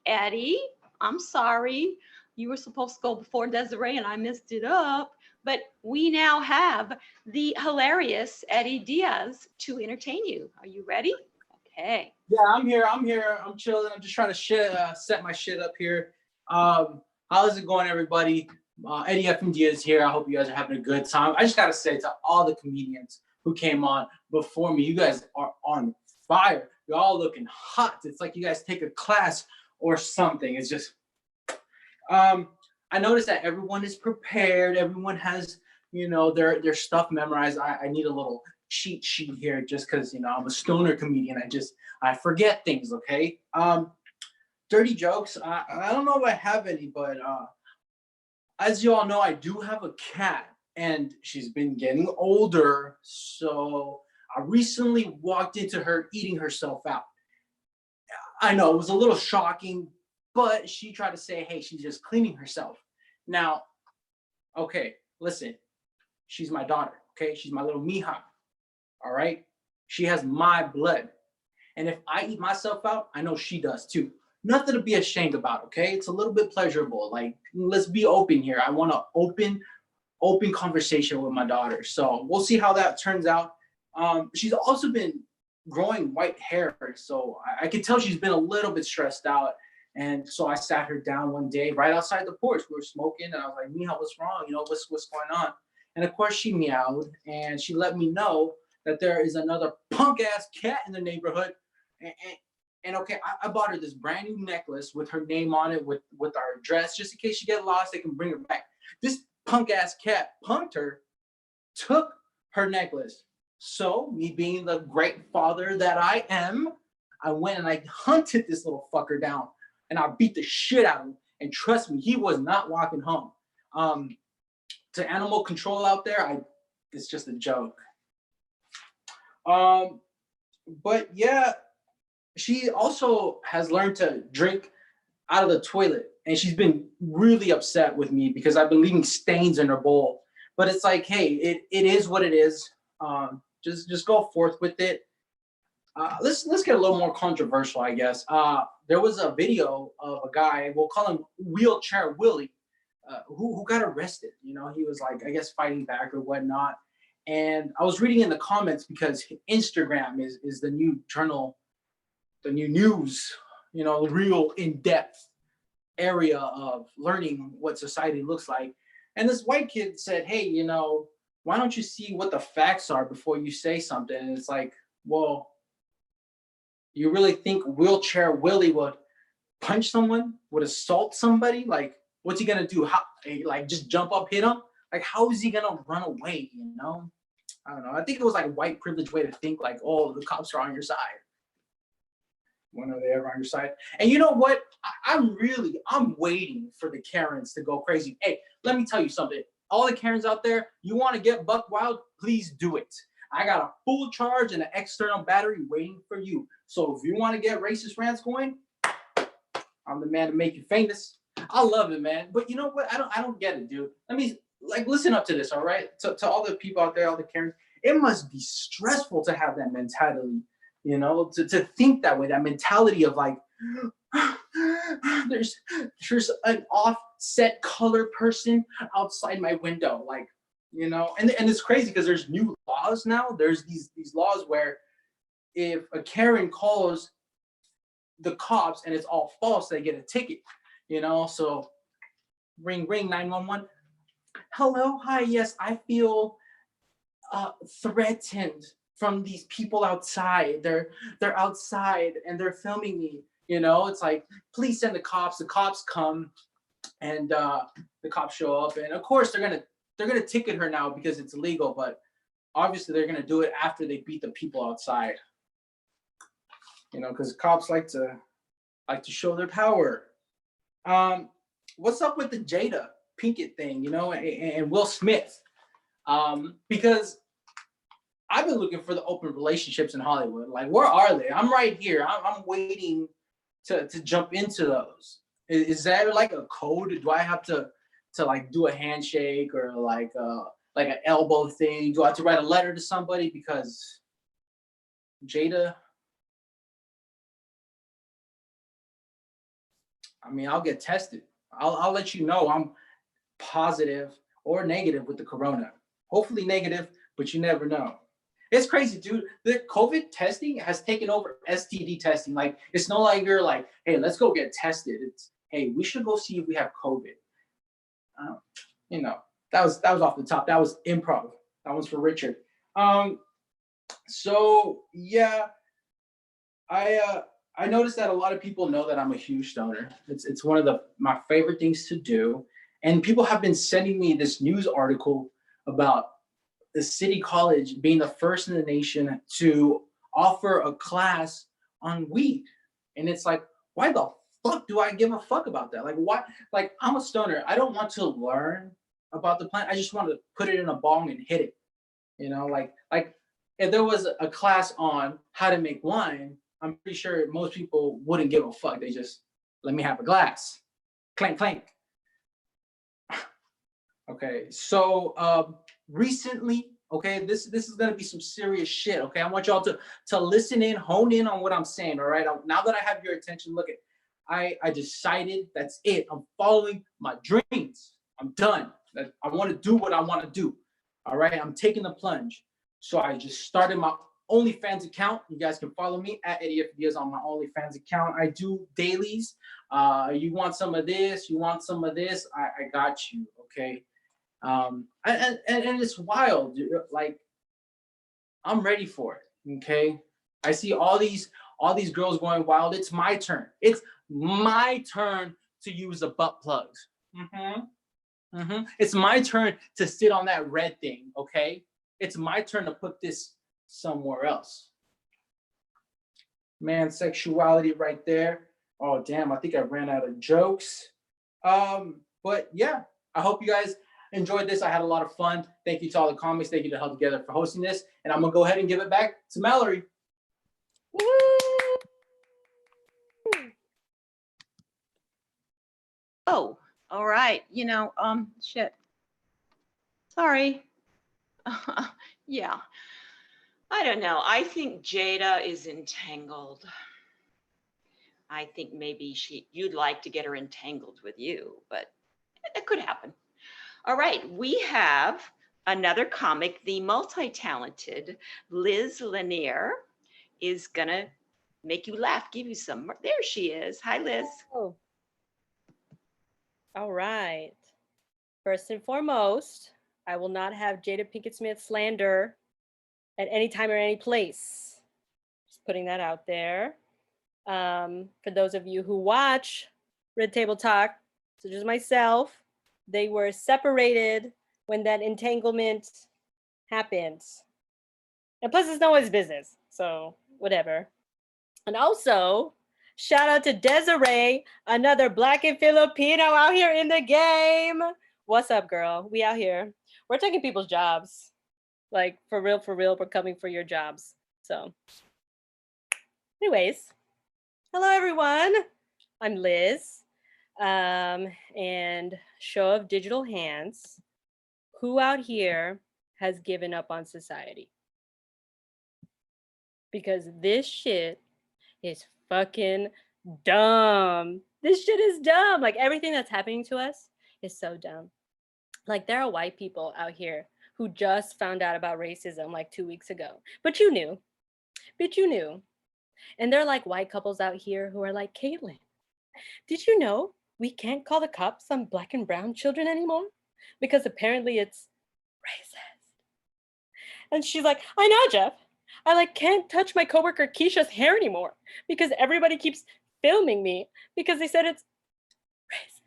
[SPEAKER 1] Eddie, I'm sorry. You were supposed to go before Desiree and I messed it up. But we now have the hilarious Eddie Diaz to entertain you. Are you ready? Okay.
[SPEAKER 8] Yeah, I'm here. I'm chilling. I'm just trying to set my shit up here. How's it going, everybody? Eddie F. Diaz here. I hope you guys are having a good time. I just got to say to all the comedians who came on before me, you guys are on fire. You're all looking hot. It's like you guys take a class or something. It's just, I noticed that everyone is prepared. Everyone has, you know, their stuff memorized. I need a little cheat sheet here just because, you know, I'm a stoner comedian. I forget things, okay? Dirty jokes. I don't know if I have any, but as you all know, I do have a cat and she's been getting older. So I recently walked into her eating herself out. I know it was a little shocking, but she tried to say, hey, she's just cleaning herself. Now, okay, listen, she's my daughter, okay? She's my little mija, all right? She has my blood. And if I eat myself out, I know she does too. Nothing to be ashamed about, okay? It's a little bit pleasurable. Like, let's be open here. I want an open conversation with my daughter. So we'll see how that turns out. She's also been growing white hair. So I could tell she's been a little bit stressed out. And so I sat her down one day right outside the porch. We were smoking and I was like, Mija, what's wrong? You know, what's going on? And of course she meowed and she let me know that there is another punk ass cat in the neighborhood And okay, I bought her this brand new necklace with her name on it, with our address, just in case she get lost, they can bring her back. This punk ass cat punked her, took her necklace. So me being the great father that I am, I went and I hunted this little fucker down, and I beat the shit out of him. And trust me, he was not walking home. To animal control out there, it's just a joke. But yeah, she also has learned to drink out of the toilet, and she's been really upset with me because I've been leaving stains in her bowl. But it's like, hey, it is what it is. Just go forth with it. Let's get a little more controversial, I guess. There was a video of a guy, we'll call him Wheelchair Willie, who got arrested. You know, he was like, I guess, fighting back or whatnot. And I was reading in the comments because Instagram is the new journal, the new news, you know, the real in-depth area of learning what society looks like. And this white kid said, hey, you know, why don't you see what the facts are before you say something? And it's like, well, you really think Wheelchair Willie would punch someone, would assault somebody? Like, what's he gonna do? How, like, just jump up, hit him? Like, how is he gonna run away, you know? I don't know. I think it was like a white privilege way to think, like, oh, the cops are on your side. When are they ever on your side? And you know what? I'm waiting for the Karens to go crazy. Hey, let me tell you something. All the Karens out there, you want to get buck wild, please do it. I got a full charge and an external battery waiting for you. So if you want to get racist rants going, I'm the man to make you famous. I love it, man. But you know what? I don't get it, dude. Let me listen up to this, all right? To all the people out there, all the Karens, it must be stressful to have that mentality, you know, to think that way, that mentality of like, there's an offset color person outside my window, like, you know, and it's crazy because there's new laws now. There's these laws where if a Karen calls the cops and it's all false, they get a ticket, you know. So ring 911. Hello, hi, yes, I feel threatened from these people outside. They're outside and they're filming me. You know, it's like, please send the cops. The cops come, and the cops show up, and of course they're gonna ticket her now because it's illegal. But obviously they're gonna do it after they beat the people outside. You know, because cops like to show their power. What's up with the Jada Pinkett thing? You know, and Will Smith? Because I've been looking for the open relationships in Hollywood. Like, where are they? I'm right here. I'm waiting to jump into those. Is that like a code? Do I have to like do a handshake or like an elbow thing? Do I have to write a letter to somebody? Because Jada, I mean, I'll get tested. I'll let you know I'm positive or negative with the corona. Hopefully negative, but you never know. It's crazy, dude. The COVID testing has taken over STD testing. Like, it's no longer like, hey, let's go get tested. It's, hey, we should go see if we have COVID. You know, that was off the top. That was improv. That one's for Richard. So yeah, I noticed that a lot of people know that I'm a huge stoner. It's one of my favorite things to do. And people have been sending me this news article about the city college being the first in the nation to offer a class on weed. And it's like, why the fuck do I give a fuck about that? Like, why? Like, I'm a stoner. I don't want to learn about the plant. I just want to put it in a bong and hit it. You know, like if there was a class on how to make wine, I'm pretty sure most people wouldn't give a fuck. They just, let me have a glass. Clank, clank. Okay, so recently, okay, this is gonna be some serious shit. Okay, I want y'all to listen in, hone in on what I'm saying. All right, now that I have your attention, look at, I decided that's it. I'm following my dreams. I'm done. I want to do what I want to do. All right, I'm taking the plunge. So I just started my OnlyFans account. You guys can follow me at Eddie F. Diaz on my OnlyFans account. I do dailies. You want some of this? You want some of this? I got you. Okay. And it's wild. Like, I'm ready for it. Okay. I see all these all these girls going wild. It's my turn. It's my turn to use the butt plugs. It's my turn to sit on that red thing, okay? It's my turn to put this somewhere else. Man, sexuality right there. Oh, damn, I think I ran out of jokes. But yeah, I hope you guys enjoyed this. I had a lot of fun. Thank you to all the comics. Thank you to Held2gether for hosting this. And I'm gonna go ahead and give it back to Mallory.
[SPEAKER 1] Woo! Oh, all right. Shit. Sorry. Yeah. I don't know. I think Jada is entangled. I think maybe you'd like to get her entangled with you, but it could happen. All right, we have another comic, the multi-talented Liz Lanier is gonna make you laugh, give you some. There she is. Hi, Liz.
[SPEAKER 9] Oh. All right. First and foremost, I will not have Jada Pinkett Smith slander at any time or any place. Just putting that out there. For those of you who watch Red Table Talk, such as myself, they were separated when that entanglement happened. And plus, it's no one's business, so whatever. And also, shout out to Desiree, another Black and Filipino out here in the game. What's up, girl? We out here. We're taking people's jobs. Like, for real, we're coming for your jobs. So, anyways, hello, everyone. I'm Liz. And show of digital hands, who out here has given up on society? Because this shit is fucking dumb. This shit is dumb. Like, everything that's happening to us is so dumb. Like, there are white people out here who just found out about racism like 2 weeks ago. But you knew. And there are like white couples out here who are like, Caitlin, did you know we can't call the cops on Black and brown children anymore? Because apparently it's racist. And she's like, I know, Jeff. I can't touch my coworker Keisha's hair anymore because everybody keeps filming me because they said it's racist.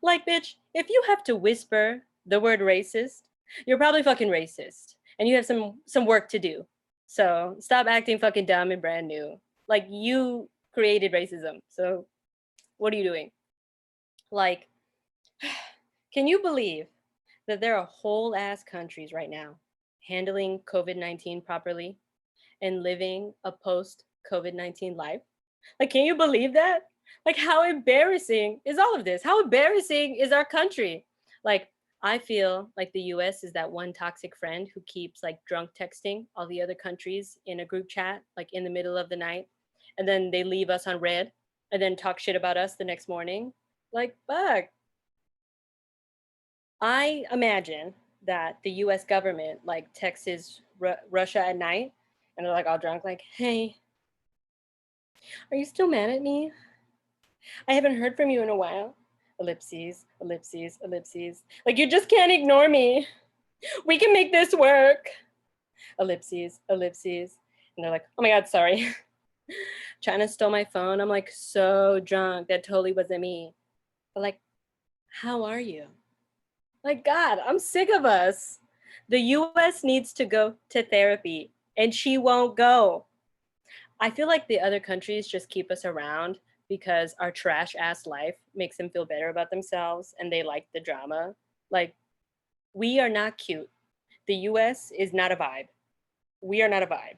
[SPEAKER 9] Like, bitch, if you have to whisper the word racist, you're probably fucking racist and you have some work to do. So stop acting fucking dumb and brand new. Like, you created racism. So what are you doing? Like, can you believe that there are whole ass countries right now handling COVID-19 properly and living a post COVID-19 life? Like, can you believe that? Like, how embarrassing is all of this? How embarrassing is our country? Like, I feel like the US is that one toxic friend who keeps like drunk texting all the other countries in a group chat, like in the middle of the night. And then they leave us on red and then talk shit about us the next morning. Like, fuck. I imagine that the US government like texts Russia at night and they're like all drunk, like, hey, are you still mad at me? I haven't heard from you in a while. Ellipses, ellipses, ellipses. Like, you just can't ignore me. We can make this work. Ellipses, ellipses. And they're like, oh my God, sorry. China stole my phone. I'm like so drunk. That totally wasn't me. But like, how are you? Like, God, I'm sick of us. The US needs to go to therapy and she won't go. I feel like the other countries just keep us around because our trash ass life makes them feel better about themselves and they like the drama. Like, we are not cute. The US is not a vibe. We are not a vibe.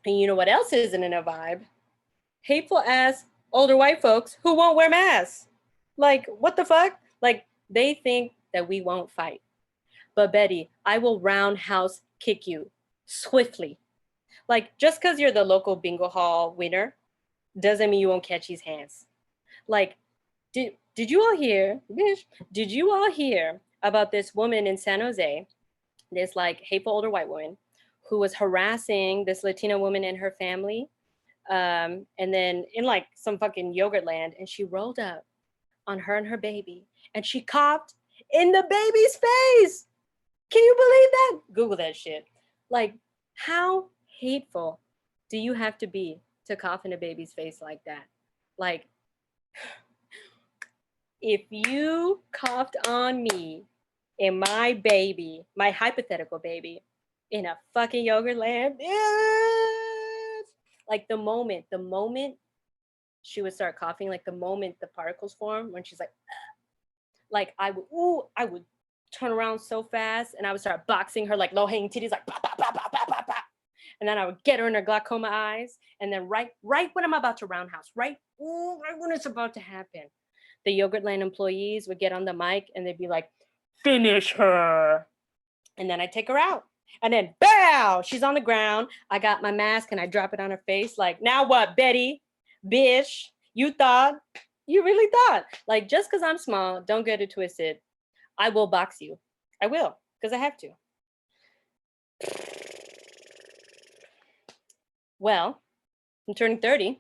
[SPEAKER 9] And you know what else isn't in a vibe? Hateful ass older white folks who won't wear masks. Like, what the fuck? Like, they think that we won't fight. But Betty, I will roundhouse kick you swiftly. Like, just because you're the local bingo hall winner doesn't mean you won't catch his hands. Like, did you all hear, bitch, did you all hear about this woman in San Jose, this like hateful older white woman who was harassing this Latina woman and her family? And then in like some fucking yogurt land, and she rolled up on her and her baby and she coughed in the baby's face. Can you believe that? Google that shit. Like, how hateful do you have to be to cough in a baby's face like that. Like, if you coughed on me and my baby, my hypothetical baby, in a fucking yogurt land, yes! Like the moment she would start coughing, like the moment the particles form, when she's like I would turn around so fast and I would start boxing her like low-hanging titties, like pop, pop, pop, pop, pop, pop, pop. And then I would get her in her glaucoma eyes. And then right when I'm about to roundhouse, right when it's about to happen, the Yogurtland employees would get on the mic and they'd be like, finish her. And then I take her out. And then, bow, she's on the ground. I got my mask and I drop it on her face. Like, now what, Betty? Bitch, you really thought. Like, just because I'm small, don't get it twisted. I will box you. I will, because I have to. Well, I'm turning 30.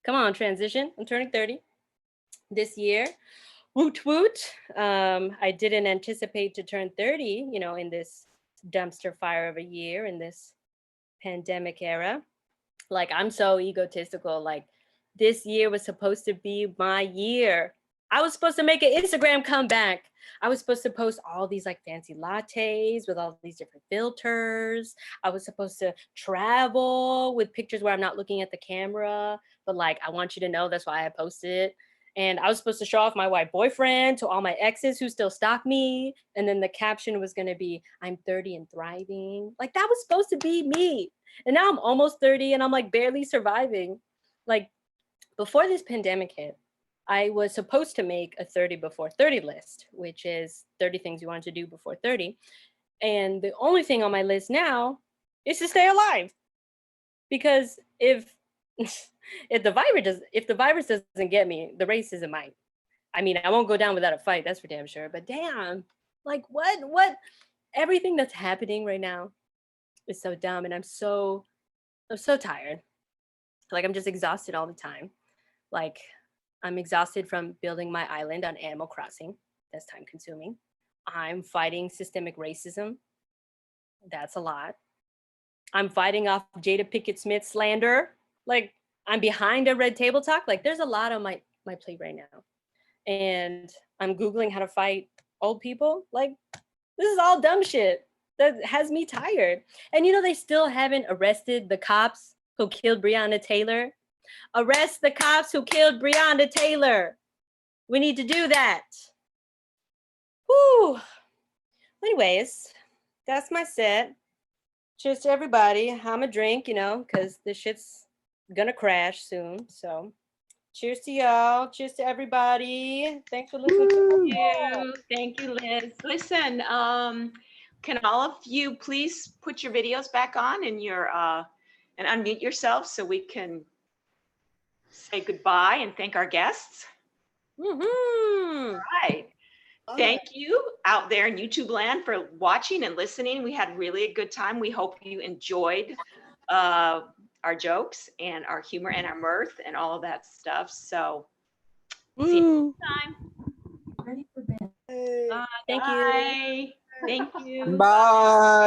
[SPEAKER 9] Come on, transition. I'm turning 30 this year. Woot woot. I didn't anticipate to turn 30, in this dumpster fire of a year, in this pandemic era. Like, I'm so egotistical. Like, this year was supposed to be my year. I was supposed to make an Instagram comeback. I was supposed to post all these like fancy lattes with all these different filters. I was supposed to travel with pictures where I'm not looking at the camera, but like, I want you to know that's why I posted it. And I was supposed to show off my white boyfriend to all my exes who still stalk me. And then the caption was going to be, I'm 30 and thriving. Like, that was supposed to be me. And now I'm almost 30 and I'm like barely surviving. Like, before this pandemic hit, I was supposed to make a 30 before 30 list, which is 30 things you want to do before 30. And the only thing on my list now is to stay alive. Because if the virus doesn't get me, the race isn't mine. I mean, I won't go down without a fight, that's for damn sure. But damn, like what everything that's happening right now is so dumb, and I'm so tired. Like, I'm just exhausted all the time. Like, I'm exhausted from building my island on Animal Crossing. That's time consuming. I'm fighting systemic racism. That's a lot. I'm fighting off Jada Pinkett Smith slander. Like, I'm behind a Red Table Talk. Like, there's a lot on my plate right now. And I'm Googling how to fight old people. Like, this is all dumb shit that has me tired. And they still haven't arrested the cops who killed Breonna Taylor. Arrest the cops who killed Breonna Taylor. We need to do that. Whew. Anyways, that's my set. Cheers to everybody. I'm a drink, because this shit's gonna crash soon. So cheers to y'all. Cheers to everybody. Thanks for listening to me.
[SPEAKER 1] Thank you, Liz. Listen, can all of you please put your videos back on and and unmute yourselves so we can say goodbye and thank our guests.
[SPEAKER 9] Mm-hmm.
[SPEAKER 1] All right. Thank you out there in YouTube land for watching and listening. We had really a good time. We hope you enjoyed our jokes and our humor and our mirth and all of that stuff. So see you next time.
[SPEAKER 9] Thank you.
[SPEAKER 1] Bye. Thank you.
[SPEAKER 10] Bye.